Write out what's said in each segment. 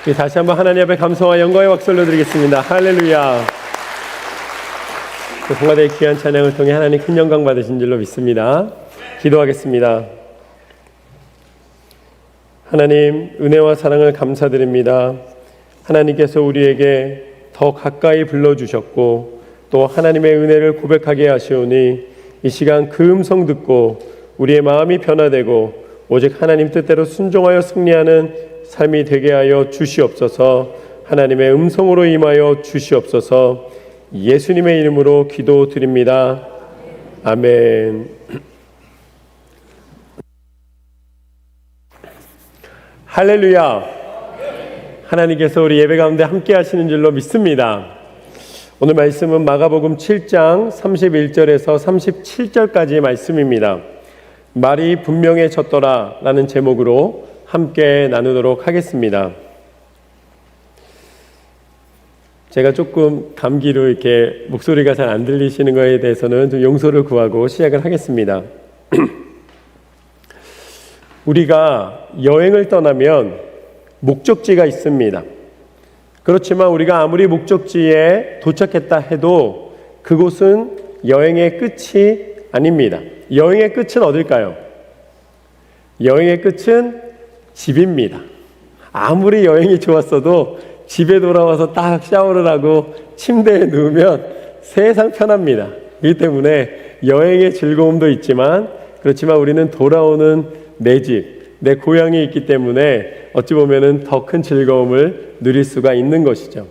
다시 한번 하나님 앞에 감사와 영광의 박수 올려드리겠습니다. 할렐루야. 성가대의 귀한 찬양을 통해 하나님 큰 영광 받으신 줄로 믿습니다. 기도하겠습니다. 하나님, 은혜와 사랑을 감사드립니다. 하나님께서 우리에게 더 가까이 불러주셨고 또 하나님의 은혜를 고백하게 하시오니 이 시간 그 음성 듣고 우리의 마음이 변화되고 오직 하나님 뜻대로 순종하여 승리하는 삶이 되게 하여 주시옵소서. 하나님의 음성으로 임하여 주시옵소서. 예수님의 이름으로 기도드립니다. 아멘. 할렐루야. 하나님께서 우리 예배 가운데 함께 하시는 줄로 믿습니다. 오늘 말씀은 마가복음 7장 31절에서 37절까지의 말씀입니다. 말이 분명해졌더라 라는 제목으로 함께 나누도록 하겠습니다. 제가 조금 감기로 이렇게 목소리가 잘 안 들리시는 것에 대해서는 좀 용서를 구하고 시작을 하겠습니다. 우리가 여행을 떠나면 목적지가 있습니다. 그렇지만 우리가 아무리 목적지에 도착했다 해도 그곳은 여행의 끝이 아닙니다. 여행의 끝은 어딜까요? 여행의 끝은 집입니다. 아무리 여행이 좋았어도 집에 돌아와서 딱 샤워를 하고 침대에 누우면 세상 편합니다. 그렇기 때문에 여행의 즐거움도 있지만 그렇지만 우리는 돌아오는 내 집, 내 고향이 있기 때문에 어찌 보면은 더 큰 즐거움을 누릴 수가 있는 것이죠.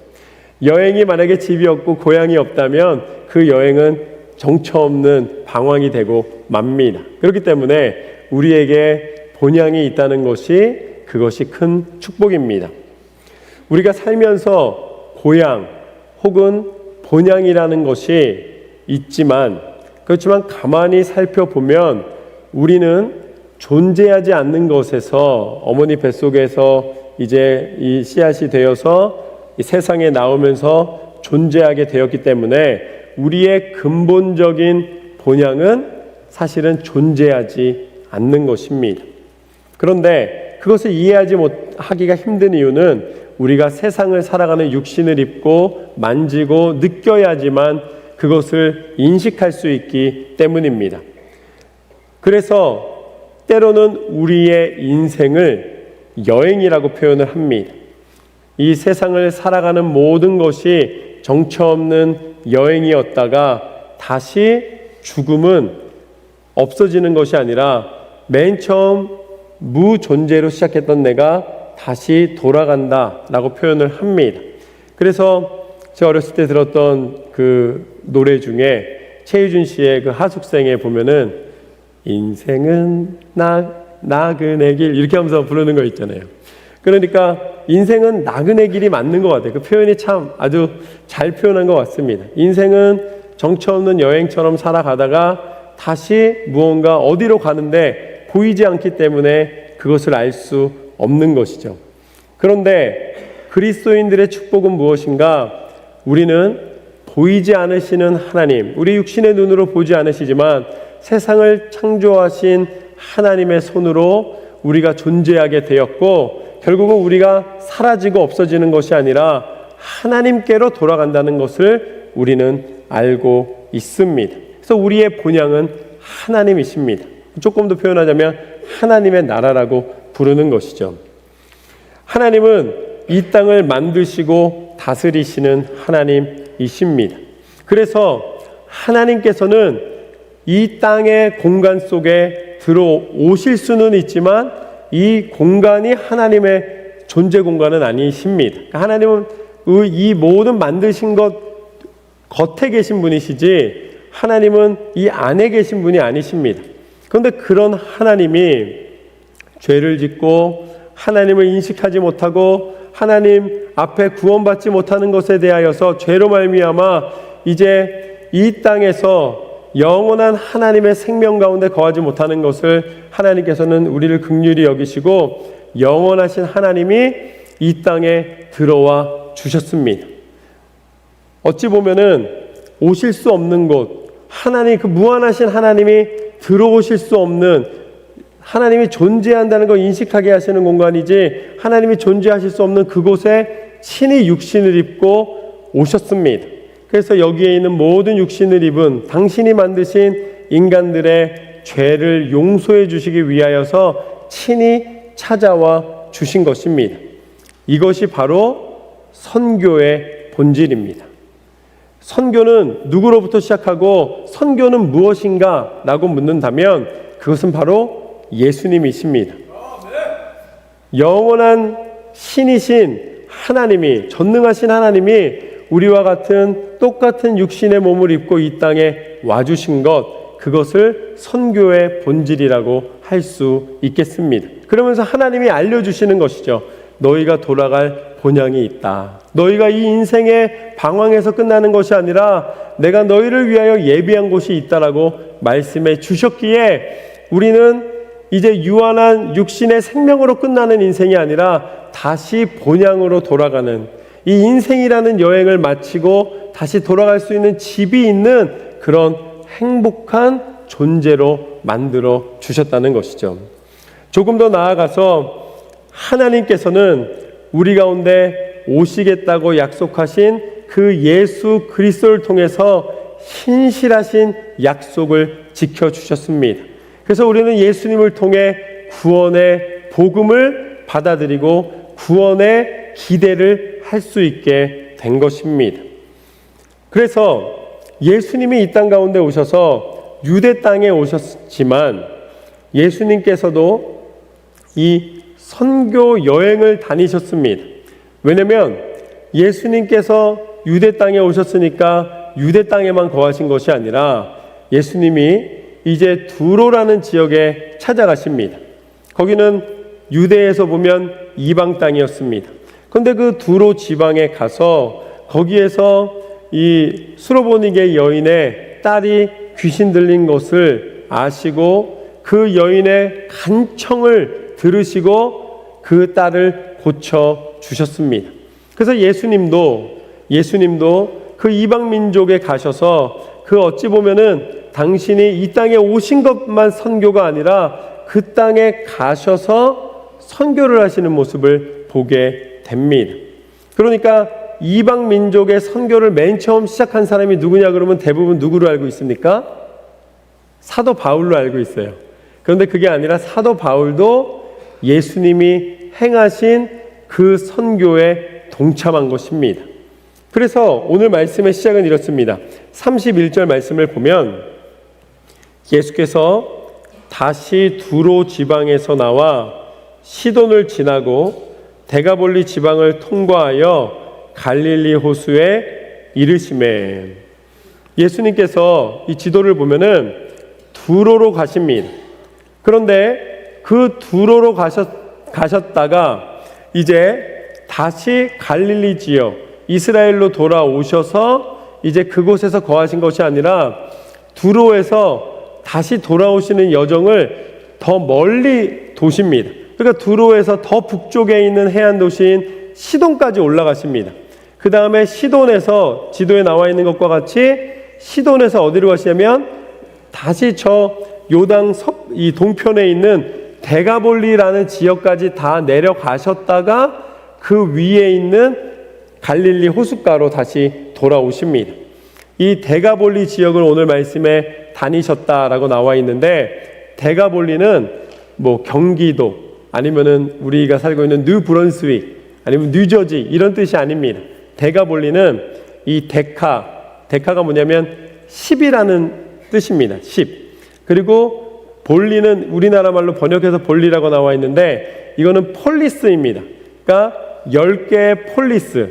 여행이 만약에 집이 없고 고향이 없다면 그 여행은 정처 없는 방황이 되고 맙니다. 그렇기 때문에 우리에게 본향이 있다는 것이 그것이 큰 축복입니다. 우리가 살면서 고향 혹은 본향이라는 것이 있지만 그렇지만 가만히 살펴보면 우리는 존재하지 않는 것에서 어머니 뱃속에서 이제 이 씨앗이 되어서 이 세상에 나오면서 존재하게 되었기 때문에 우리의 근본적인 본향은 사실은 존재하지 않는 것입니다. 그런데 그것을 이해하지 못하기가 힘든 이유는 우리가 세상을 살아가는 육신을 입고 만지고 느껴야지만 그것을 인식할 수 있기 때문입니다. 그래서 때로는 우리의 인생을 여행이라고 표현을 합니다. 이 세상을 살아가는 모든 것이 정처 없는 여행이었다가 다시 죽음은 없어지는 것이 아니라 맨 처음 무존재로 시작했던 내가 다시 돌아간다라고 표현을 합니다. 그래서 제가 어렸을 때 들었던 그 노래 중에 최유준 씨의 그 하숙생에 보면은 인생은 나그네 길 이렇게 하면서 부르는 거 있잖아요. 그러니까 인생은 나그네 길이 맞는 것 같아요. 그 표현이 참 아주 잘 표현한 것 같습니다. 인생은 정처 없는 여행처럼 살아가다가 다시 무언가 어디로 가는데 보이지 않기 때문에 그것을 알 수 없는 것이죠. 그런데 그리스도인들의 축복은 무엇인가? 우리는 보이지 않으시는 하나님, 우리 육신의 눈으로 보지 않으시지만 세상을 창조하신 하나님의 손으로 우리가 존재하게 되었고 결국은 우리가 사라지고 없어지는 것이 아니라 하나님께로 돌아간다는 것을 우리는 알고 있습니다. 그래서 우리의 본향은 하나님이십니다. 조금 더 표현하자면 하나님의 나라라고 부르는 것이죠. 하나님은 이 땅을 만드시고 다스리시는 하나님이십니다. 그래서 하나님께서는 이 땅의 공간 속에 들어오실 수는 있지만 이 공간이 하나님의 존재 공간은 아니십니다. 하나님은 이 모든 만드신 것 겉에 계신 분이시지 하나님은 이 안에 계신 분이 아니십니다. 그런데 그런 하나님이 죄를 짓고 하나님을 인식하지 못하고 하나님 앞에 구원받지 못하는 것에 대하여서 죄로 말미암아 이제 이 땅에서 영원한 하나님의 생명 가운데 거하지 못하는 것을 하나님께서는 우리를 긍휼히 여기시고 영원하신 하나님이 이 땅에 들어와 주셨습니다. 어찌 보면은 오실 수 없는 곳, 하나님 그 무한하신 하나님이 들어오실 수 없는 하나님이 존재한다는 걸 인식하게 하시는 공간이지 하나님이 존재하실 수 없는 그곳에 친히 육신을 입고 오셨습니다. 그래서 여기에 있는 모든 육신을 입은 당신이 만드신 인간들의 죄를 용서해 주시기 위하여서 친히 찾아와 주신 것입니다. 이것이 바로 선교의 본질입니다. 선교는 누구로부터 시작하고 선교는 무엇인가? 라고 묻는다면 그것은 바로 예수님이십니다. 영원한 신이신 하나님이, 전능하신 하나님이 우리와 같은 똑같은 육신의 몸을 입고 이 땅에 와주신 것, 그것을 선교의 본질이라고 할 수 있겠습니다. 그러면서 하나님이 알려주시는 것이죠. 너희가 돌아갈 본향이 있다. 너희가 이 인생의 방황에서 끝나는 것이 아니라 내가 너희를 위하여 예비한 곳이 있다라고 말씀해 주셨기에 우리는 이제 유한한 육신의 생명으로 끝나는 인생이 아니라 다시 본향으로 돌아가는 이 인생이라는 여행을 마치고 다시 돌아갈 수 있는 집이 있는 그런 행복한 존재로 만들어 주셨다는 것이죠. 조금 더 나아가서 하나님께서는 우리 가운데 오시겠다고 약속하신 그 예수 그리스도를 통해서 신실하신 약속을 지켜주셨습니다. 그래서 우리는 예수님을 통해 구원의 복음을 받아들이고 구원의 기대를 할 수 있게 된 것입니다. 그래서 예수님이 이 땅 가운데 오셔서 유대 땅에 오셨지만 예수님께서도 이 선교 여행을 다니셨습니다. 왜냐하면 예수님께서 유대 땅에 오셨으니까 유대 땅에만 거하신 것이 아니라 예수님이 이제 두로라는 지역에 찾아가십니다. 거기는 유대에서 보면 이방 땅이었습니다. 그런데 그 두로 지방에 가서 거기에서 이 수로보니게 여인의 딸이 귀신 들린 것을 아시고 그 여인의 간청을 들으시고 그 딸을 고쳐 주셨습니다. 그래서 예수님도 그 이방 민족에 가셔서 그 어찌 보면은 당신이 이 땅에 오신 것만 선교가 아니라 그 땅에 가셔서 선교를 하시는 모습을 보게 됩니다. 그러니까 이방 민족의 선교를 맨 처음 시작한 사람이 누구냐 그러면 대부분 누구로 알고 있습니까? 사도 바울로 알고 있어요. 그런데 그게 아니라 사도 바울도 예수님이 행하신 그 선교에 동참한 것입니다. 그래서 오늘 말씀의 시작은 이렇습니다. 31절 말씀을 보면 예수께서 다시 두로 지방에서 나와 시돈을 지나고 데가볼리 지방을 통과하여 갈릴리 호수에 이르시매. 예수님께서 이 지도를 보면은 두로로 가십니다. 그런데 그 두로로 가셨다가 이제 다시 갈릴리 지역 이스라엘로 돌아오셔서 이제 그곳에서 거하신 것이 아니라 두로에서 다시 돌아오시는 여정을 더 멀리 도십니다. 그러니까 두로에서 더 북쪽에 있는 해안 도시인 시돈까지 올라가십니다. 그 다음에 시돈에서 지도에 나와 있는 것과 같이 시돈에서 어디로 가시냐면 다시 저 요당 이 동편에 있는 데가볼리라는 지역까지 다 내려가셨다가 그 위에 있는 갈릴리 호숫가로 다시 돌아오십니다. 이 데가볼리 지역을 오늘 말씀에 다니셨다라고 나와 있는데 데가볼리는 뭐 경기도 아니면은 우리가 살고 있는 뉴브런스윅 아니면 뉴저지 이런 뜻이 아닙니다. 데가볼리는 이 데카가 뭐냐면 10이라는 뜻입니다. 10. 그리고 볼리는 우리나라 말로 번역해서 볼리라고 나와 있는데 이거는 폴리스입니다. 그러니까 10개의 폴리스.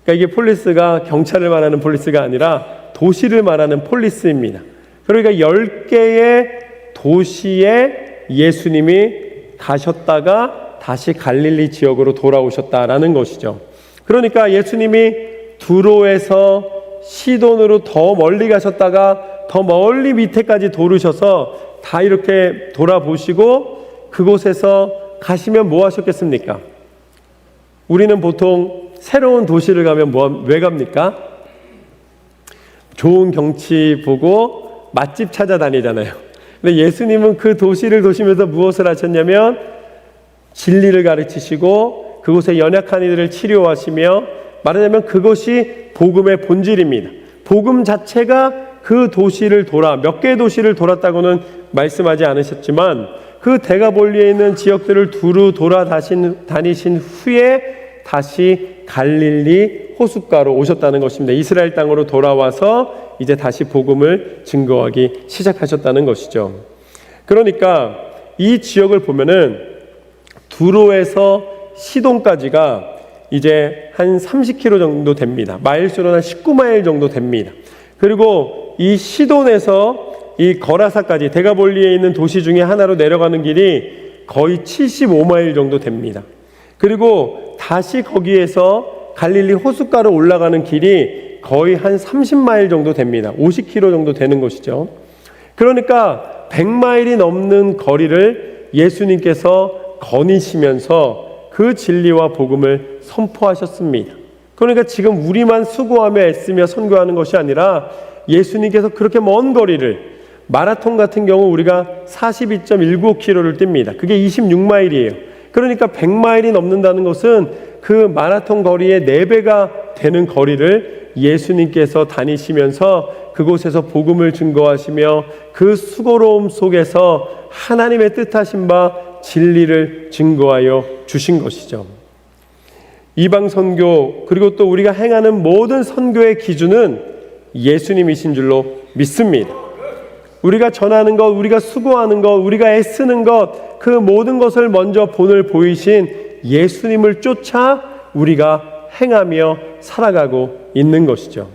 그러니까 이게 폴리스가 경찰을 말하는 폴리스가 아니라 도시를 말하는 폴리스입니다. 그러니까 10개의 도시에 예수님이 가셨다가 다시 갈릴리 지역으로 돌아오셨다라는 것이죠. 그러니까 예수님이 두로에서 시돈으로 더 멀리 가셨다가 더 멀리 밑에까지 도르셔서 다 이렇게 돌아보시고 그곳에서 가시면 뭐 하셨겠습니까? 우리는 보통 새로운 도시를 가면 왜 갑니까? 좋은 경치 보고 맛집 찾아다니잖아요. 근데 예수님은 그 도시를 도시면서 무엇을 하셨냐면 진리를 가르치시고 그곳에 연약한 이들을 치료하시며, 말하자면 그것이 복음의 본질입니다. 복음 자체가 그 도시를 몇 개의 도시를 돌았다고는 말씀하지 않으셨지만 그 데가볼리에 있는 지역들을 두루 다니신 후에 다시 갈릴리 호숫가로 오셨다는 것입니다. 이스라엘 땅으로 돌아와서 이제 다시 복음을 증거하기 시작하셨다는 것이죠. 그러니까 이 지역을 보면은 두로에서 시돈까지가 이제 한 30km 정도 됩니다. 마일수로는 한 19마일 정도 됩니다. 그리고 이 시돈에서 이 거라사까지 데가볼리에 있는 도시 중에 하나로 내려가는 길이 거의 75마일 정도 됩니다. 그리고 다시 거기에서 갈릴리 호숫가로 올라가는 길이 거의 한 30마일 정도 됩니다. 50km 정도 되는 것이죠. 그러니까 100마일이 넘는 거리를 예수님께서 거니시면서 그 진리와 복음을 선포하셨습니다. 그러니까 지금 우리만 수고하며 애쓰며 선교하는 것이 아니라 예수님께서 그렇게 먼 거리를, 마라톤 같은 경우 우리가 42.19km를 뜁니다. 그게 26마일이에요. 그러니까 100마일이 넘는다는 것은 그 마라톤 거리의 4배가 되는 거리를 예수님께서 다니시면서 그곳에서 복음을 증거하시며 그 수고로움 속에서 하나님의 뜻하신 바 진리를 증거하여 주신 것이죠. 이방 선교, 그리고 또 우리가 행하는 모든 선교의 기준은 예수님이신 줄로 믿습니다. 우리가 전하는 것, 우리가 수고하는 것, 우리가 애쓰는 것, 그 모든 것을 먼저 본을 보이신 예수님을 쫓아 우리가 행하며 살아가고 있는 것이죠.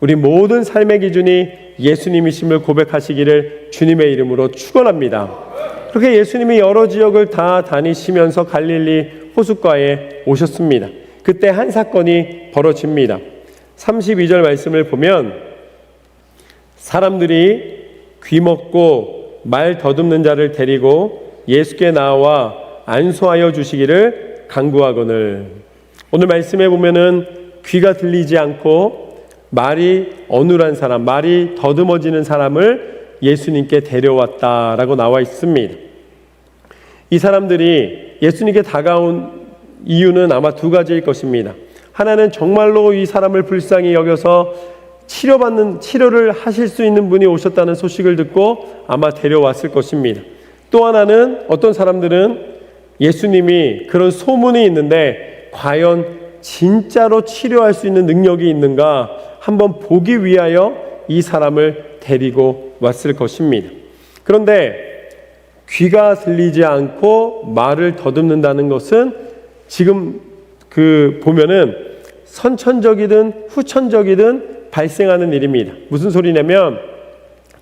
우리 모든 삶의 기준이 예수님이심을 고백하시기를 주님의 이름으로 축원합니다. 그렇게 예수님이 여러 지역을 다 다니시면서 갈릴리 호숫가에 오셨습니다. 그때 한 사건이 벌어집니다. 32절 말씀을 보면 사람들이 귀먹고 말 더듬는 자를 데리고 예수께 나와 안수하여 주시기를 간구하거늘. 오늘 말씀에 보면은 귀가 들리지 않고 말이 어눌한 사람, 말이 더듬어지는 사람을 예수님께 데려왔다라고 나와 있습니다. 이 사람들이 예수님께 다가온 이유는 아마 두 가지일 것입니다. 하나는 정말로 이 사람을 불쌍히 여겨서 치료를 하실 수 있는 분이 오셨다는 소식을 듣고 아마 데려왔을 것입니다. 또 하나는 어떤 사람들은 예수님이 그런 소문이 있는데 과연 진짜로 치료할 수 있는 능력이 있는가 한번 보기 위하여 이 사람을 데리고 왔을 것입니다. 그런데 귀가 들리지 않고 말을 더듬는다는 것은 지금 보면은 선천적이든 후천적이든 발생하는 일입니다. 무슨 소리냐면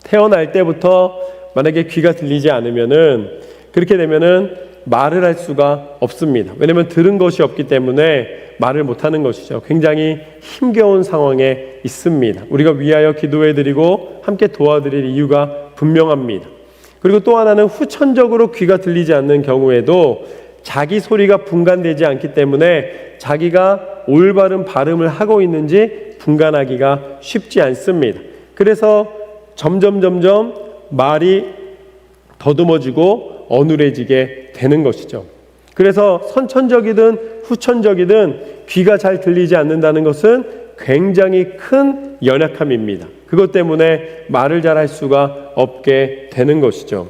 태어날 때부터 만약에 귀가 들리지 않으면은 그렇게 되면은 말을 할 수가 없습니다. 왜냐하면 들은 것이 없기 때문에 말을 못하는 것이죠. 굉장히 힘겨운 상황에 있습니다. 우리가 위하여 기도해드리고 함께 도와드릴 이유가 분명합니다. 그리고 또 하나는 후천적으로 귀가 들리지 않는 경우에도 자기 소리가 분간되지 않기 때문에 자기가 올바른 발음을 하고 있는지 분간하기가 쉽지 않습니다. 그래서 점점 말이 더듬어지고 어눌해지게 되는 것이죠. 그래서 선천적이든 후천적이든 귀가 잘 들리지 않는다는 것은 굉장히 큰 연약함입니다. 그것 때문에 말을 잘 할 수가 없게 되는 것이죠.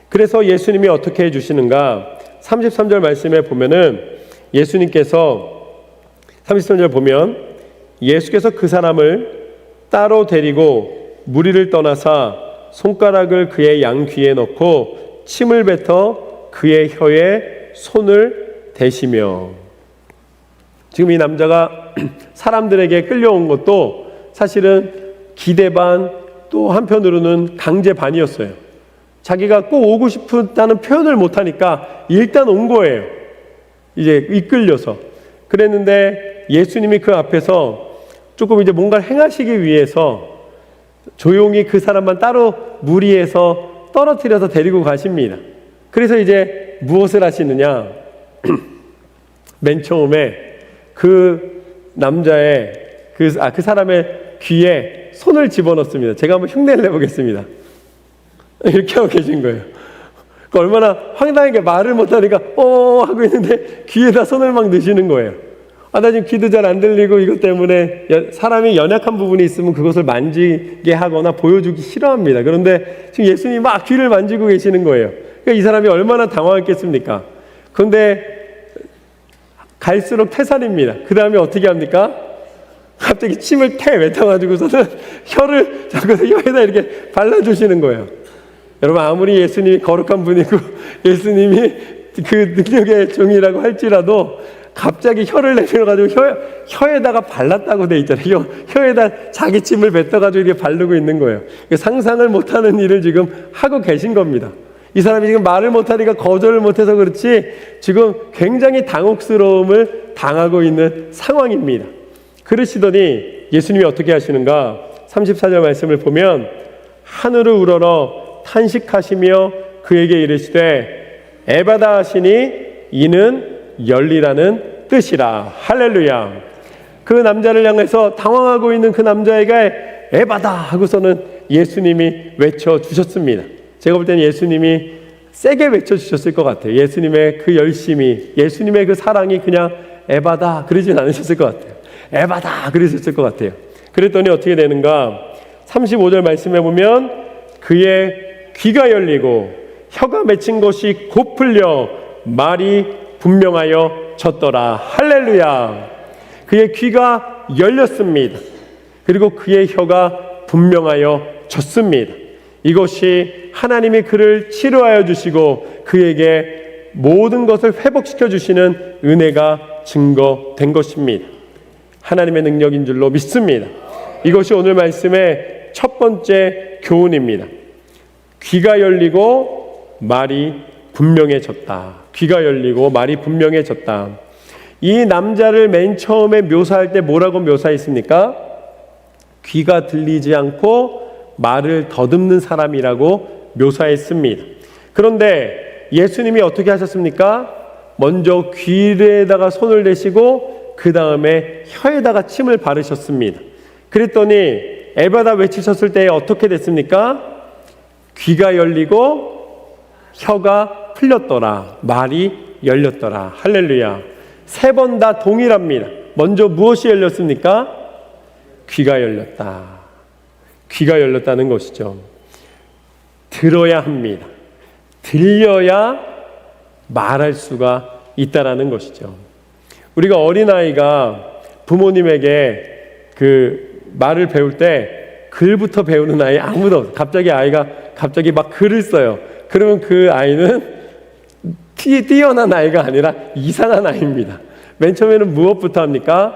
그래서 예수님이 어떻게 해주시는가? 33절 말씀에 보면은 예수님께서 33절 보면 예수께서 그 사람을 따로 데리고 무리를 떠나사 손가락을 그의 양귀에 넣고 침을 뱉어 그의 혀에 손을 대시며. 지금 이 남자가 사람들에게 끌려온 것도 사실은 기대 반 또 한편으로는 강제 반이었어요. 자기가 꼭 오고 싶다는 표현을 못하니까 일단 온 거예요. 이제 이끌려서. 그랬는데 예수님이 그 앞에서 조금 이제 뭔가를 행하시기 위해서 조용히 그 사람만 따로 무리해서 떨어뜨려서 데리고 가십니다. 그래서 이제 무엇을 하시느냐? 맨 처음에 그 남자의 그 사람의 귀에 손을 집어넣습니다. 제가 한번 흉내를 내보겠습니다. 이렇게 하고 계신 거예요. 얼마나 황당하게 말을 못하니까 하고 있는데 귀에다 손을 막 넣으시는 거예요. 나 지금 귀도 잘 안 들리고 이것 때문에 사람이 연약한 부분이 있으면 그것을 만지게 하거나 보여주기 싫어합니다. 그런데 지금 예수님이 막 귀를 만지고 계시는 거예요. 그러니까 이 사람이 얼마나 당황했겠습니까? 그런데 갈수록 태산입니다. 그 다음에 어떻게 합니까? 갑자기 침을 뱉어가지고서는 혀를 잡고서 혀에다 이렇게 발라주시는 거예요. 여러분, 아무리 예수님이 거룩한 분이고 예수님이 그 능력의 종이라고 할지라도 갑자기 혀를 내밀어가지고 혀에다가 발랐다고 돼 있잖아요. 혀에다 자기 침을 뱉어가지고 이렇게 바르고 있는 거예요. 상상을 못하는 일을 지금 하고 계신 겁니다. 이 사람이 지금 말을 못하니까 거절을 못해서 그렇지 지금 굉장히 당혹스러움을 당하고 있는 상황입니다. 그러시더니 예수님이 어떻게 하시는가? 34절 말씀을 보면 하늘을 우러러 탄식하시며 그에게 이르시되 에바다 하시니 이는 열리라는 뜻이라. 할렐루야. 그 남자를 향해서 당황하고 있는 그 남자에게 에바다 하고서는 예수님이 외쳐주셨습니다. 제가 볼 때는 예수님이 세게 외쳐주셨을 것 같아요. 예수님의 그 열심이, 예수님의 그 사랑이 그냥 에바다 그러진 않으셨을 것 같아요. 에바다 그러셨을 것 같아요. 그랬더니 어떻게 되는가? 35절 말씀해 보면 그의 귀가 열리고 혀가 맺힌 것이 곧 풀려 말이 분명하여 졌더라. 할렐루야. 그의 귀가 열렸습니다. 그리고 그의 혀가 분명하여 졌습니다. 이것이 하나님이 그를 치료하여 주시고 그에게 모든 것을 회복시켜 주시는 은혜가 증거된 것입니다. 하나님의 능력인 줄로 믿습니다. 이것이 오늘 말씀의 첫 번째 교훈입니다. 귀가 열리고 말이 분명해졌다. 귀가 열리고 말이 분명해졌다. 이 남자를 맨 처음에 묘사할 때 뭐라고 묘사했습니까? 귀가 들리지 않고 말을 더듬는 사람이라고 묘사했습니다. 그런데 예수님이 어떻게 하셨습니까? 먼저 귀에다가 손을 대시고 그 다음에 혀에다가 침을 바르셨습니다. 그랬더니 에바다 외치셨을 때 어떻게 됐습니까? 귀가 열리고 혀가 풀렸더라. 말이 열렸더라. 할렐루야. 세 번 다 동일합니다. 먼저 무엇이 열렸습니까? 귀가 열렸다. 귀가 열렸다는 것이죠. 들어야 합니다. 들려야 말할 수가 있다라는 것이죠. 우리가 어린아이가 부모님에게 그 말을 배울 때 글부터 배우는 아이 아무도 없어요. 아이가 갑자기 막 글을 써요. 그러면 그 아이는 뛰어난 아이가 아니라 이상한 아이입니다. 맨 처음에는 무엇부터 합니까?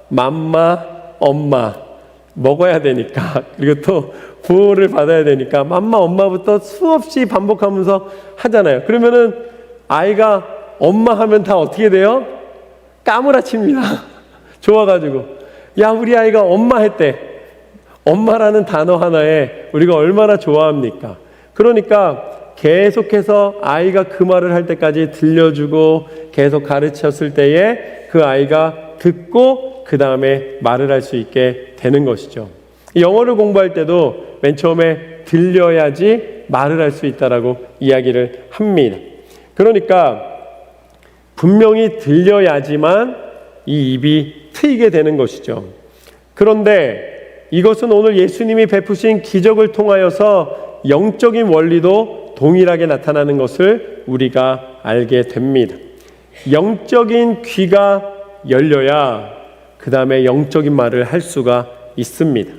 맘마, 엄마 먹어야 되니까, 그리고 또 보호를 받아야 되니까 맘마, 엄마부터 수없이 반복하면서 하잖아요. 그러면은 아이가 엄마 하면 다 어떻게 돼요? 까무라칩니다. 좋아가지고 야, 우리 아이가 엄마 했대. 엄마라는 단어 하나에 우리가 얼마나 좋아합니까? 그러니까 계속해서 아이가 그 말을 할 때까지 들려주고 계속 가르쳤을 때에 그 아이가 듣고 그 다음에 말을 할 수 있게 되는 것이죠. 영어를 공부할 때도 맨 처음에 들려야지 말을 할 수 있다라고 이야기를 합니다. 그러니까 분명히 들려야지만 이 입이 트이게 되는 것이죠. 그런데 이것은 오늘 예수님이 베푸신 기적을 통하여서 영적인 원리도 동일하게 나타나는 것을 우리가 알게 됩니다. 영적인 귀가 열려야 그 다음에 영적인 말을 할 수가 있습니다.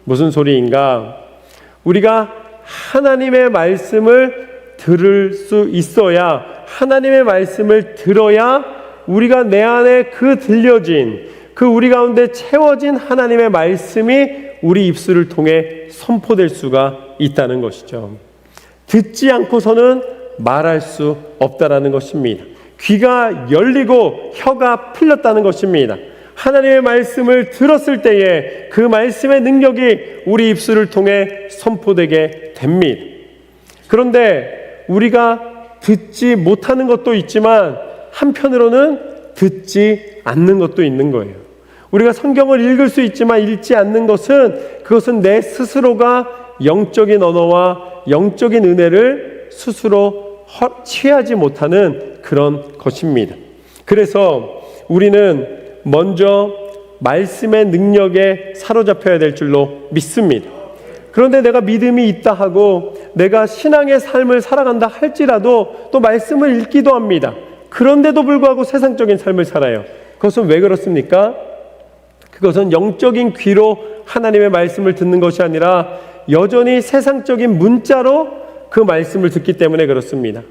무슨 소리인가? 우리가 하나님의 말씀을 들을 수 있어야, 하나님의 말씀을 들어야 우리가 내 안에 그 들려진, 그 우리 가운데 채워진 하나님의 말씀이 우리 입술을 통해 선포될 수가 있다는 것이죠. 듣지 않고서는 말할 수 없다라는 것입니다. 귀가 열리고 혀가 풀렸다는 것입니다. 하나님의 말씀을 들었을 때에 그 말씀의 능력이 우리 입술을 통해 선포되게 됩니다. 그런데 우리가 듣지 못하는 것도 있지만 한편으로는 듣지 않는 것도 있는 거예요. 우리가 성경을 읽을 수 있지만 읽지 않는 것은 그것은 내 스스로가 영적인 언어와 영적인 은혜를 스스로 취하지 못하는 그런 것입니다. 그래서 우리는 먼저 말씀의 능력에 사로잡혀야 될 줄로 믿습니다. 그런데 내가 믿음이 있다 하고 내가 신앙의 삶을 살아간다 할지라도 또 말씀을 읽기도 합니다. 그런데도 불구하고 세상적인 삶을 살아요. 그것은 왜 그렇습니까? 그것은 영적인 귀로 하나님의 말씀을 듣는 것이 아니라 여전히 세상적인 문자로 그 말씀을 듣기 때문에 그렇습니다.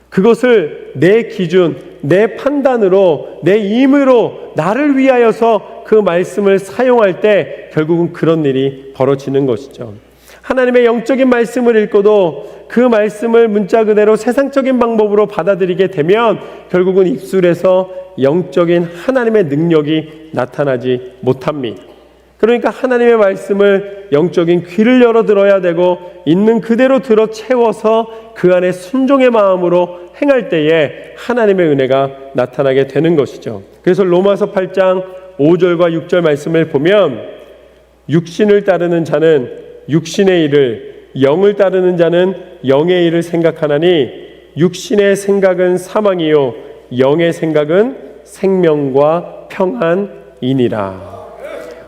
그것을 내 기준, 내 판단으로, 내 임의로 나를 위하여서 그 말씀을 사용할 때 결국은 그런 일이 벌어지는 것이죠. 하나님의 영적인 말씀을 읽고도 그 말씀을 문자 그대로 세상적인 방법으로 받아들이게 되면 결국은 입술에서 영적인 하나님의 능력이 나타나지 못합니다. 그러니까 하나님의 말씀을 영적인 귀를 열어 들어야 되고 있는 그대로 들어 채워서 그 안에 순종의 마음으로 행할 때에 하나님의 은혜가 나타나게 되는 것이죠. 그래서 로마서 8장 5절과 6절 말씀을 보면 육신을 따르는 자는 육신의 일을, 영을 따르는 자는 영의 일을 생각하나니 육신의 생각은 사망이요 영의 생각은 생명과 평안이니라.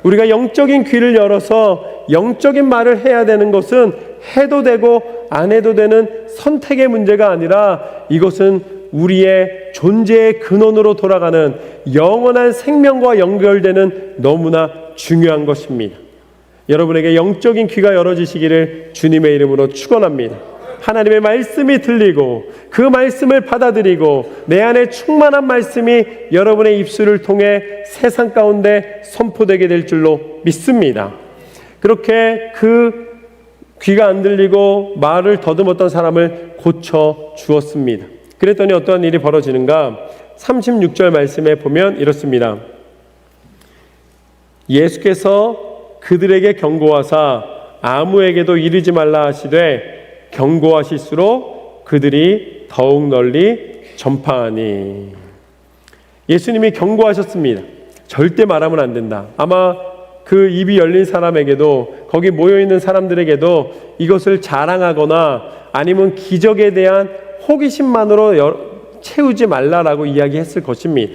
우리가 영적인 귀를 열어서 영적인 말을 해야 되는 것은 해도 되고 안 해도 되는 선택의 문제가 아니라 이것은 우리의 존재의 근원으로 돌아가는 영원한 생명과 연결되는 너무나 중요한 것입니다. 여러분에게 영적인 귀가 열어지시기를 주님의 이름으로 축원합니다. 하나님의 말씀이 들리고 그 말씀을 받아들이고 내 안에 충만한 말씀이 여러분의 입술을 통해 세상 가운데 선포되게 될 줄로 믿습니다. 그렇게 그 귀가 안 들리고 말을 더듬었던 사람을 고쳐 주었습니다. 그랬더니 어떠한 일이 벌어지는가? 36절 말씀에 보면 이렇습니다. 예수께서 그들에게 경고하사 아무에게도 이르지 말라 하시되 경고하실수록 그들이 더욱 널리 전파하니. 예수님이 경고하셨습니다. 절대 말하면 안 된다. 아마 그 입이 열린 사람에게도 거기 모여있는 사람들에게도 이것을 자랑하거나 아니면 기적에 대한 호기심만으로 채우지 말라라고 이야기했을 것입니다.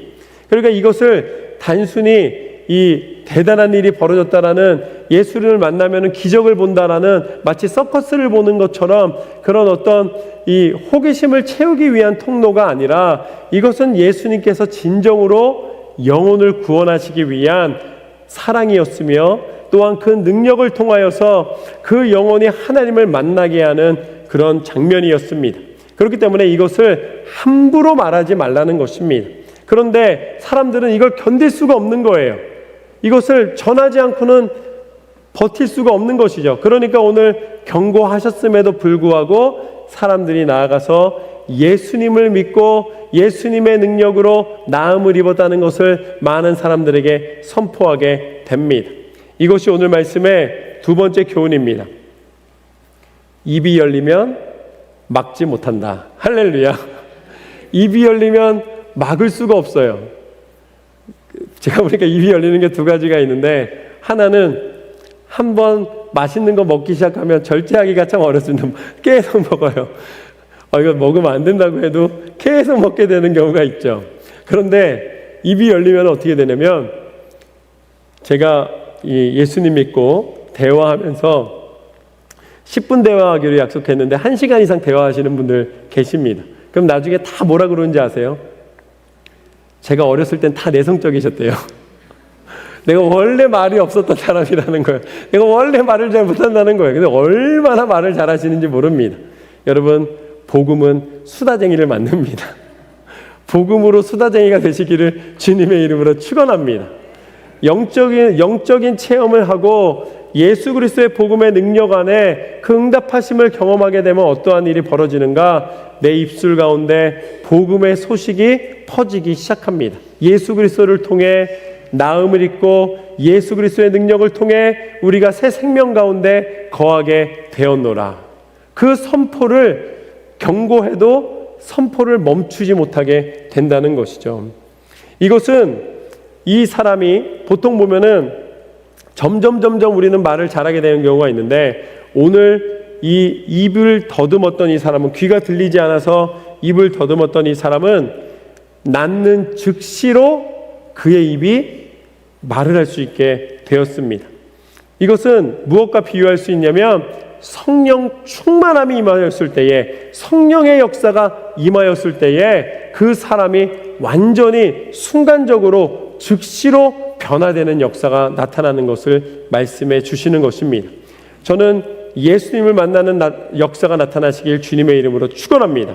그러니까 이것을 단순히 이 대단한 일이 벌어졌다라는, 예수를 만나면 기적을 본다라는 마치 서커스를 보는 것처럼 그런 어떤 이 호기심을 채우기 위한 통로가 아니라 이것은 예수님께서 진정으로 영혼을 구원하시기 위한 사랑이었으며 또한 그 능력을 통하여서 그 영혼이 하나님을 만나게 하는 그런 장면이었습니다. 그렇기 때문에 이것을 함부로 말하지 말라는 것입니다. 그런데 사람들은 이걸 견딜 수가 없는 거예요. 이것을 전하지 않고는 버틸 수가 없는 것이죠. 그러니까 오늘 경고하셨음에도 불구하고 사람들이 나아가서 예수님을 믿고 예수님의 능력으로 나음을 입었다는 것을 많은 사람들에게 선포하게 됩니다. 이것이 오늘 말씀의 두 번째 교훈입니다. 입이 열리면 막지 못한다. 할렐루야. 입이 열리면 막을 수가 없어요. 제가 보니까 입이 열리는 게 두 가지가 있는데, 하나는 한번 맛있는 거 먹기 시작하면 절제하기가 참 어렵습니다. 계속 먹어요. 이거 먹으면 안 된다고 해도 계속 먹게 되는 경우가 있죠. 그런데 입이 열리면 어떻게 되냐면, 제가 예수님 믿고 대화하면서 10분 대화하기로 약속했는데 1시간 이상 대화하시는 분들 계십니다. 그럼 나중에 다 뭐라 그러는지 아세요? 제가 어렸을 땐 다 내성적이셨대요. 내가 원래 말이 없었던 사람이라는 거예요. 내가 원래 말을 잘 못한다는 거예요. 근데 얼마나 말을 잘하시는지 모릅니다. 여러분, 복음은 수다쟁이를 만듭니다. 복음으로 수다쟁이가 되시기를 주님의 이름으로 축원합니다. 영적인 체험을 하고 예수 그리스도의 복음의 능력 안에 그 응답하심을 경험하게 되면 어떠한 일이 벌어지는가? 내 입술 가운데 복음의 소식이 퍼지기 시작합니다. 예수 그리스도를 통해 나음을 입고 예수 그리스도의 능력을 통해 우리가 새 생명 가운데 거하게 되었노라. 그 선포를 경고해도 선포를 멈추지 못하게 된다는 것이죠. 이것은 이 사람이 보통 보면은 점점 우리는 말을 잘하게 되는 경우가 있는데, 오늘 이 입을 더듬었던 이 사람은, 귀가 들리지 않아서 입을 더듬었던 이 사람은 낳는 즉시로 그의 입이 말을 할 수 있게 되었습니다. 이것은 무엇과 비유할 수 있냐면 성령 충만함이 임하였을 때에, 성령의 역사가 임하였을 때에 그 사람이 완전히 순간적으로 즉시로 변화되는 역사가 나타나는 것을 말씀해 주시는 것입니다. 저는 예수님을 만나는 역사가 나타나시길 주님의 이름으로 축원합니다.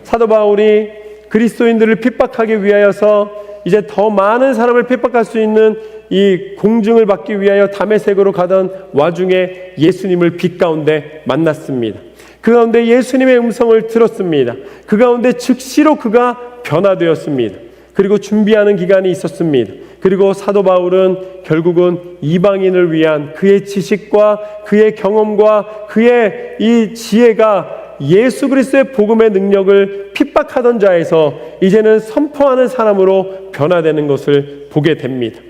사도 바울이 그리스도인들을 핍박하기 위하여서 이제 더 많은 사람을 핍박할 수 있는 이 공증을 받기 위하여 다메섹으로 가던 와중에 예수님을 빛 가운데 만났습니다. 그 가운데 예수님의 음성을 들었습니다. 그 가운데 즉시로 그가 변화되었습니다. 그리고 준비하는 기간이 있었습니다. 그리고 사도 바울은 결국은 이방인을 위한 그의 지식과 그의 경험과 그의 이 지혜가 예수 그리스도의 복음의 능력을 핍박하던 자에서 이제는 선포하는 사람으로 변화되는 것을 보게 됩니다.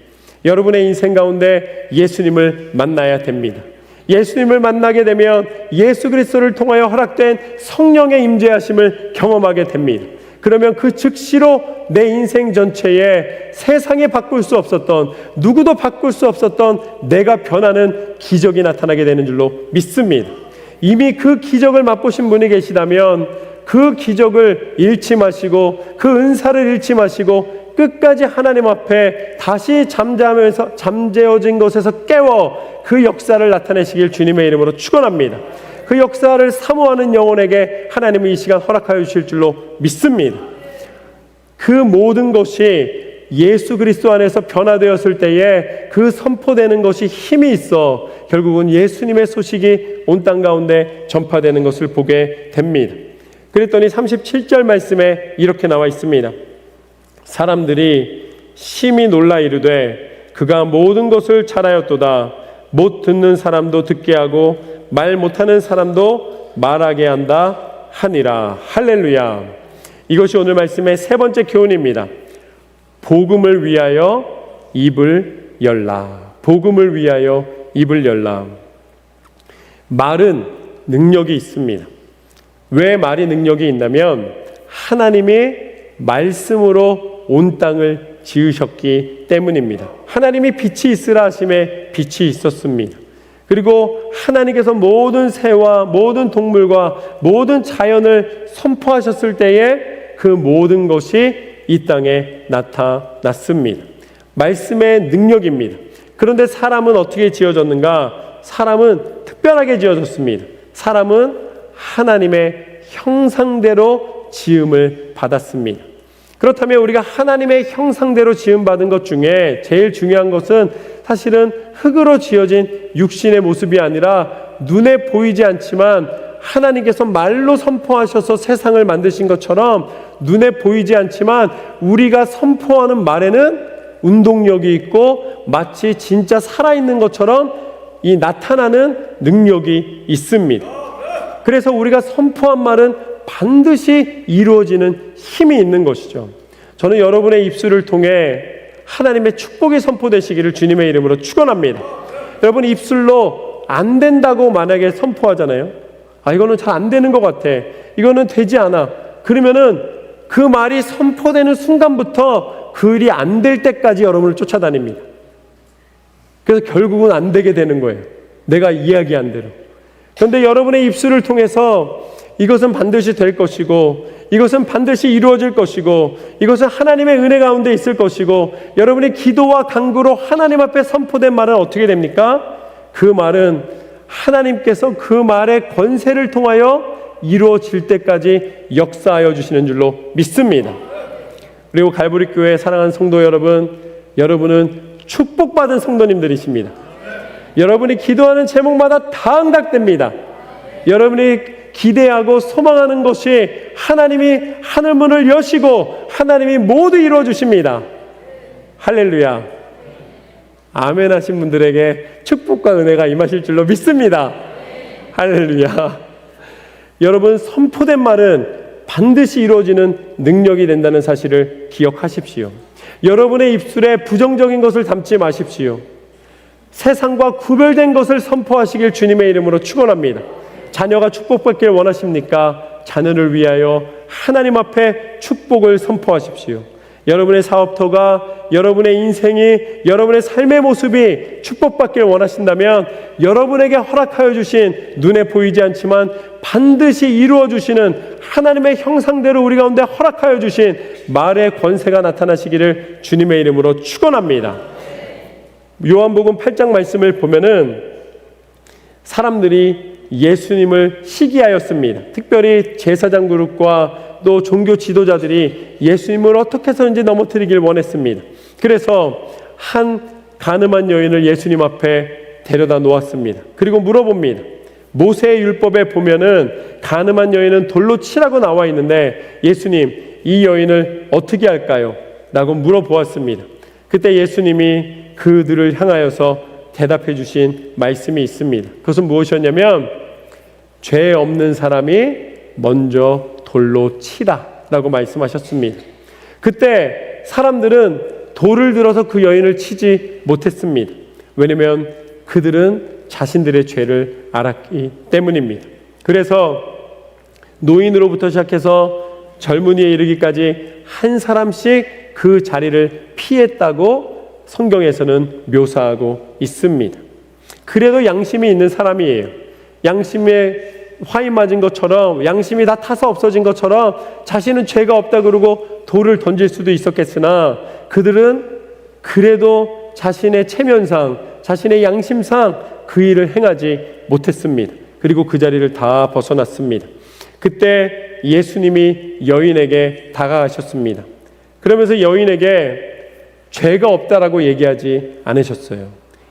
여러분의 인생 가운데 예수님을 만나야 됩니다. 예수님을 만나게 되면 예수 그리스도를 통하여 허락된 성령의 임재하심을 경험하게 됩니다. 그러면 그 즉시로 내 인생 전체에 세상에 바꿀 수 없었던, 누구도 바꿀 수 없었던 내가 변하는 기적이 나타나게 되는 줄로 믿습니다. 이미 그 기적을 맛보신 분이 계시다면 그 기적을 잃지 마시고, 그 은사를 잃지 마시고 끝까지 하나님 앞에 다시 잠재워진 것에서 깨워 그 역사를 나타내시길 주님의 이름으로 축원합니다. 그 역사를 사모하는 영혼에게 하나님은 이 시간 허락하여 주실 줄로 믿습니다. 그 모든 것이 예수 그리스도 안에서 변화되었을 때에 그 선포되는 것이 힘이 있어 결국은 예수님의 소식이 온 땅 가운데 전파되는 것을 보게 됩니다. 그랬더니 37절 말씀에 이렇게 나와 있습니다. 사람들이 심히 놀라 이르되 그가 모든 것을 잘하였도다. 못 듣는 사람도 듣게 하고 말 못하는 사람도 말하게 한다 하니라. 할렐루야. 이것이 오늘 말씀의 세 번째 교훈입니다. 복음을 위하여 입을 열라. 복음을 위하여 입을 열라. 말은 능력이 있습니다. 왜 말이 능력이 있냐면 하나님이 말씀으로 온 땅을 지으셨기 때문입니다. 하나님이 빛이 있으라 하심에 빛이 있었습니다. 그리고 하나님께서 모든 새와 모든 동물과 모든 자연을 선포하셨을 때에 그 모든 것이 이 땅에 나타났습니다. 말씀의 능력입니다. 그런데 사람은 어떻게 지어졌는가? 사람은 특별하게 지어졌습니다. 사람은 하나님의 형상대로 지음을 받았습니다. 그렇다면 우리가 하나님의 형상대로 지음받은 것 중에 제일 중요한 것은 사실은 흙으로 지어진 육신의 모습이 아니라 눈에 보이지 않지만 하나님께서 말로 선포하셔서 세상을 만드신 것처럼 눈에 보이지 않지만 우리가 선포하는 말에는 운동력이 있고 마치 진짜 살아있는 것처럼 이 나타나는 능력이 있습니다. 그래서 우리가 선포한 말은 반드시 이루어지는 힘이 있는 것이죠. 저는 여러분의 입술을 통해 하나님의 축복이 선포되시기를 주님의 이름으로 축원합니다. 여러분 입술로 안 된다고 만약에 선포하잖아요. 이거는 잘 안 되는 것 같아. 이거는 되지 않아. 그러면은 그 말이 선포되는 순간부터 그 일이 안 될 때까지 여러분을 쫓아다닙니다. 그래서 결국은 안 되게 되는 거예요. 내가 이야기한 대로. 그런데 여러분의 입술을 통해서 이것은 반드시 될 것이고 이것은 반드시 이루어질 것이고 이것은 하나님의 은혜 가운데 있을 것이고 여러분의 기도와 간구로 하나님 앞에 선포된 말은 어떻게 됩니까? 그 말은 하나님께서 그 말의 권세를 통하여 이루어질 때까지 역사하여 주시는 줄로 믿습니다. 그리고 갈보리 교회 사랑하는 성도 여러분, 여러분은 축복받은 성도님들이십니다. 여러분이 기도하는 제목마다 다 응답됩니다. 여러분이 기대하고 소망하는 것이 하나님이 하늘문을 여시고 하나님이 모두 이루어 주십니다. 할렐루야. 아멘 하신 분들에게 축복과 은혜가 임하실 줄로 믿습니다. 할렐루야. 여러분 선포된 말은 반드시 이루어지는 능력이 된다는 사실을 기억하십시오. 여러분의 입술에 부정적인 것을 담지 마십시오. 세상과 구별된 것을 선포하시길 주님의 이름으로 축원합니다. 자녀가 축복받길 원하십니까? 자녀를 위하여 하나님 앞에 축복을 선포하십시오. 여러분의 사업터가, 여러분의 인생이, 여러분의 삶의 모습이 축복받길 원하신다면 여러분에게 허락하여 주신, 눈에 보이지 않지만 반드시 이루어 주시는 하나님의 형상대로 우리 가운데 허락하여 주신 말의 권세가 나타나시기를 주님의 이름으로 축원합니다. 요한복음 8장 말씀을 보면은 사람들이 예수님을 시기하였습니다. 특별히 제사장 그룹과 또 종교 지도자들이 예수님을 어떻게 해서든지 넘어뜨리길 원했습니다. 그래서 한 가늠한 여인을 예수님 앞에 데려다 놓았습니다. 그리고 물어봅니다. 모세의 율법에 보면은 가늠한 여인은 돌로 치라고 나와 있는데 예수님, 이 여인을 어떻게 할까요? 라고 물어보았습니다. 그때 예수님이 그들을 향하여서 대답해 주신 말씀이 있습니다. 그것은 무엇이었냐면 죄 없는 사람이 먼저 돌로 치라 라고 말씀하셨습니다. 그때 사람들은 돌을 들어서 그 여인을 치지 못했습니다. 왜냐하면 그들은 자신들의 죄를 알았기 때문입니다. 그래서 노인으로부터 시작해서 젊은이에 이르기까지 한 사람씩 그 자리를 피했다고 성경에서는 묘사하고 있습니다. 그래도 양심이 있는 사람이에요. 양심에 화인 맞은 것처럼, 양심이 다 타서 없어진 것처럼 자신은 죄가 없다 그러고 돌을 던질 수도 있었겠으나 그들은 그래도 자신의 체면상, 자신의 양심상 그 일을 행하지 못했습니다. 그리고 그 자리를 다 벗어났습니다. 그때 예수님이 여인에게 다가가셨습니다. 그러면서 여인에게 죄가 없다라고 얘기하지 않으셨어요.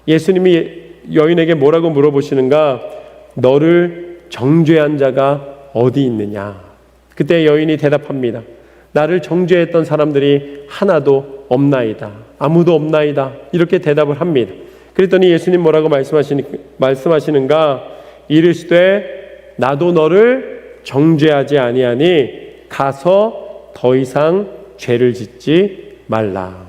예수님이 여인에게 뭐라고 물어보시는가? 너를 정죄한 자가 어디 있느냐? 그때 여인이 대답합니다. 나를 정죄했던 사람들이 하나도 없나이다. 아무도 없나이다. 이렇게 대답을 합니다. 그랬더니 예수님 뭐라고 말씀하시는가? 이르시되 나도 너를 정죄하지 아니하니 가서 더 이상 죄를 짓지 말라.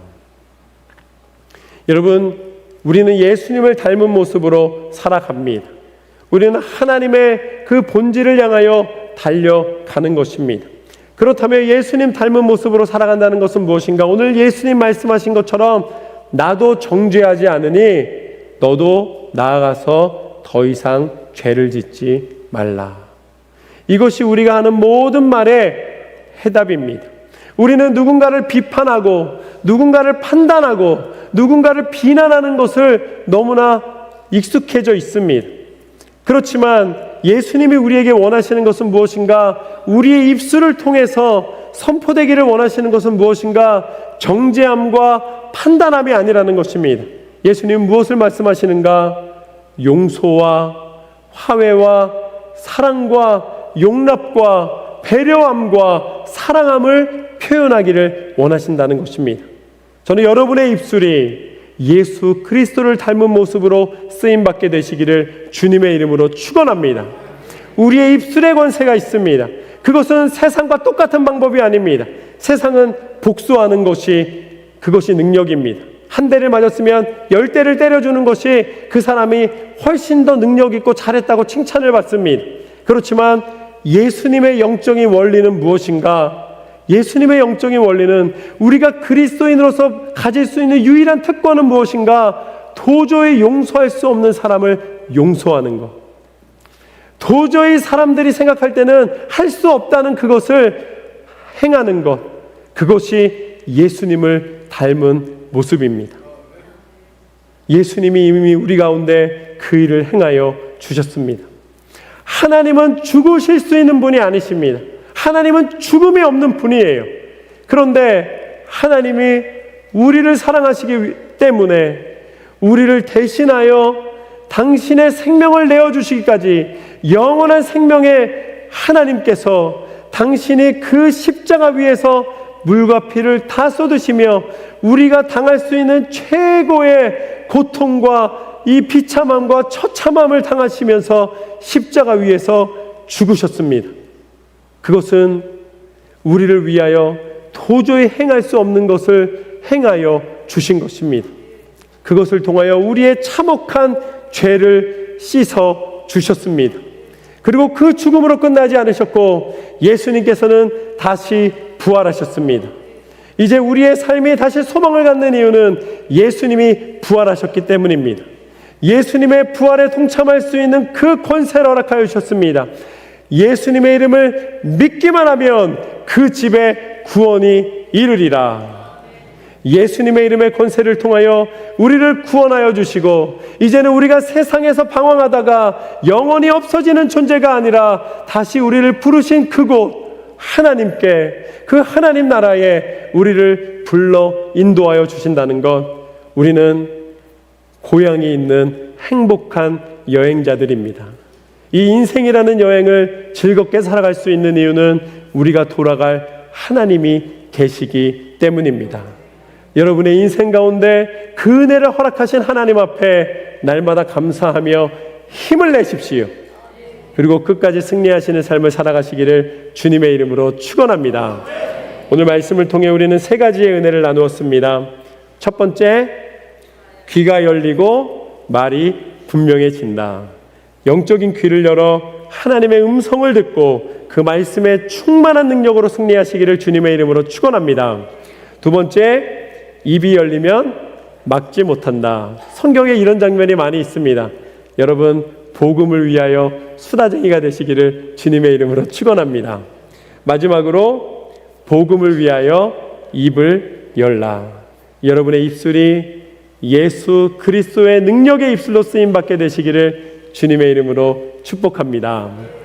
여러분, 우리는 예수님을 닮은 모습으로 살아갑니다. 우리는 하나님의 그 본질을 향하여 달려가는 것입니다. 그렇다면 예수님 닮은 모습으로 살아간다는 것은 무엇인가? 오늘 예수님 말씀하신 것처럼 나도 정죄하지 않으니 너도 나아가서 더 이상 죄를 짓지 말라. 이것이 우리가 하는 모든 말의 해답입니다. 우리는 누군가를 비판하고 누군가를 판단하고 누군가를 비난하는 것을 너무나 익숙해져 있습니다. 그렇지만 예수님이 우리에게 원하시는 것은 무엇인가? 우리의 입술을 통해서 선포되기를 원하시는 것은 무엇인가? 정죄함과 판단함이 아니라는 것입니다. 예수님은 무엇을 말씀하시는가? 용서와 화해와 사랑과 용납과 배려함과 사랑함을 표현하기를 원하신다는 것입니다. 저는 여러분의 입술이 예수 그리스도를 닮은 모습으로 쓰임받게 되시기를 주님의 이름으로 축원합니다. 우리의 입술에 권세가 있습니다. 그것은 세상과 똑같은 방법이 아닙니다. 세상은 복수하는 것이 그것이 능력입니다. 한 대를 맞았으면 10대를 때려주는 것이 그 사람이 훨씬 더 능력 있고 잘했다고 칭찬을 받습니다. 그렇지만 예수님의 영적인 원리는 무엇인가? 예수님의 영적인 원리는 우리가 그리스도인으로서 가질 수 있는 유일한 특권은 무엇인가? 도저히 용서할 수 없는 사람을 용서하는 것. 도저히 사람들이 생각할 때는 할 수 없다는 그것을 행하는 것. 그것이 예수님을 닮은 모습입니다. 예수님이 이미 우리 가운데 그 일을 행하여 주셨습니다. 하나님은 죽으실 수 있는 분이 아니십니다. 하나님은 죽음이 없는 분이에요. 그런데 하나님이 우리를 사랑하시기 때문에 우리를 대신하여 당신의 생명을 내어주시기까지 영원한 생명의 하나님께서 당신이 그 십자가 위에서 물과 피를 다 쏟으시며 우리가 당할 수 있는 최고의 고통과 이 비참함과 처참함을 당하시면서 십자가 위에서 죽으셨습니다. 그것은 우리를 위하여 도저히 행할 수 없는 것을 행하여 주신 것입니다. 그것을 통하여 우리의 참혹한 죄를 씻어 주셨습니다. 그리고 그 죽음으로 끝나지 않으셨고 예수님께서는 다시 부활하셨습니다. 이제 우리의 삶이 다시 소망을 갖는 이유는 예수님이 부활하셨기 때문입니다. 예수님의 부활에 동참할 수 있는 그 권세를 허락하여 주셨습니다. 예수님의 이름을 믿기만 하면 그 집에 구원이 이르리라. 예수님의 이름의 권세를 통하여 우리를 구원하여 주시고 이제는 우리가 세상에서 방황하다가 영원히 없어지는 존재가 아니라 다시 우리를 부르신 그곳 하나님께, 그 하나님 나라에 우리를 불러 인도하여 주신다는 것, 우리는 고향이 있는 행복한 여행자들입니다. 이 인생이라는 여행을 즐겁게 살아갈 수 있는 이유는 우리가 돌아갈 하나님이 계시기 때문입니다. 여러분의 인생 가운데 그 은혜를 허락하신 하나님 앞에 날마다 감사하며 힘을 내십시오. 그리고 끝까지 승리하시는 삶을 살아가시기를 주님의 이름으로 축원합니다. 오늘 말씀을 통해 우리는 세 가지의 은혜를 나누었습니다. 첫 번째, 귀가 열리고 말이 분명해진다. 영적인 귀를 열어 하나님의 음성을 듣고 그 말씀에 충만한 능력으로 승리하시기를 주님의 이름으로 축원합니다. 두 번째, 입이 열리면 막지 못한다. 성경에 이런 장면이 많이 있습니다. 여러분, 복음을 위하여 수다쟁이가 되시기를 주님의 이름으로 축원합니다. 마지막으로 복음을 위하여 입을 열라. 여러분의 입술이 예수 그리스도의 능력의 입술로 쓰임 받게 되시기를 주님의 이름으로 축복합니다.